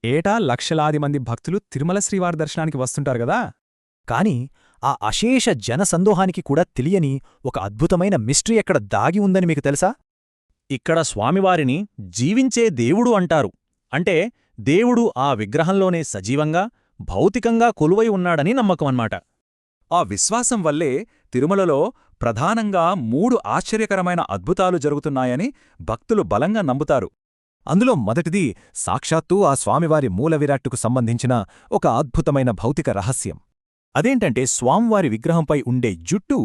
ఏటా లక్షలాది మంది భక్తులు తిరుమల శ్రీవారి దర్శనానికి వస్తుంటారు గదా. కాని ఆ అశేష జనసందోహానికి కూడా తెలియని ఒక అద్భుతమైన మిస్టరీ ఎక్కడ దాగి ఉందని మీకు తెలుసా? ఇక్కడ స్వామివారిని జీవించే దేవుడు అంటారు. అంటే దేవుడు ఆ విగ్రహంలోనే సజీవంగా, భౌతికంగా కొలువై ఉన్నాడని నమ్మకమన్మాట. ఆ విశ్వాసం వల్లే తిరుమలలో ప్రధానంగా 3 ఆశ్చర్యకరమైన అద్భుతాలు జరుగుతున్నాయని భక్తులు బలంగా నమ్ముతారు. అందులో మొదటిది సాక్షాత్తూ ఆ స్వామివారి మూలవిరాట్టుకు సంబంధించిన ఒక అద్భుతమైన భౌతిక రహస్యం. అదేంటంటే స్వామివారి విగ్రహంపై ఉండే జుట్టు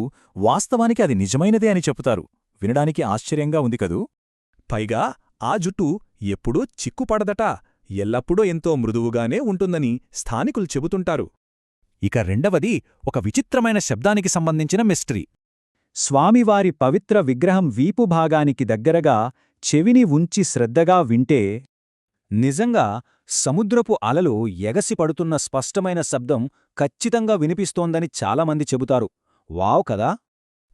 వాస్తవానికి అది నిజమైనదే అని చెబుతారు. వినడానికి ఆశ్చర్యంగా ఉంది కదూ. పైగా ఆ జుట్టు ఎప్పుడూ చిక్కుపడదట, ఎల్లప్పుడూ ఎంతో మృదువుగానే ఉంటుందని స్థానికులు చెబుతుంటారు. ఇక రెండవది ఒక విచిత్రమైన శబ్దానికి సంబంధించిన మిస్టరీ. స్వామివారి పవిత్ర విగ్రహం వీపు భాగానికి దగ్గరగా చెవిని ఉంచి శ్రద్ధగా వింటే నిజంగా సముద్రపు అలలు ఎగసి పడుతున్న స్పష్టమైన శబ్దం ఖచ్చితంగా వినిపిస్తోందని చాలామంది చెబుతారు. వావ్ కదా.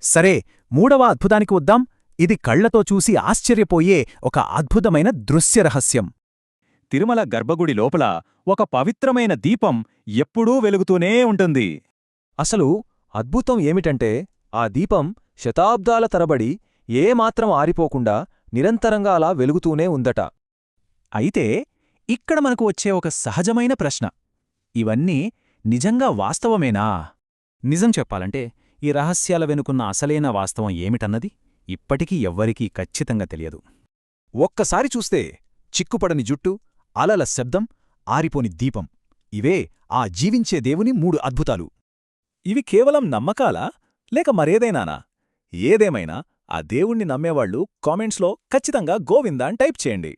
సరే, మూడవ అద్భుతానికి వద్దాం. ఇది కళ్లతో చూసి ఆశ్చర్యపోయే ఒక అద్భుతమైన దృశ్యరహస్యం. తిరుమల గర్భగుడి లోపల ఒక పవిత్రమైన దీపం ఎప్పుడూ వెలుగుతూనే ఉంటుంది. అసలు అద్భుతం ఏమిటంటే ఆ దీపం శతాబ్దాల తరబడి ఏమాత్రం ఆరిపోకుండా నిరంతరంగా అలా వెలుగుతూనే ఉందట. అయితే ఇక్కడ మనకు వచ్చే ఒక సహజమైన ప్రశ్న, ఇవన్నీ నిజంగా వాస్తవమేనా? నిజం చెప్పాలంటే ఈ రహస్యాల వెనుకున్న అసలైన వాస్తవం ఏమిటన్నది ఇప్పటికీ ఎవ్వరికీ ఖచ్చితంగా తెలియదు. ఒక్కసారి చూస్తే చిక్కుపడని జుట్టు, అలల శబ్దం, ఆరిపోని దీపం, ఇవే ఆ జీవించే దేవుని 3 అద్భుతాలు. ఇవి కేవలం నమ్మకాలా లేక మరేదైనానా? ఏదేమైనా ఆ దేవుణ్ణి నమ్మేవాళ్లు కామెంట్స్లో ఖచ్చితంగా గోవిందా అని టైప్ చేయండి.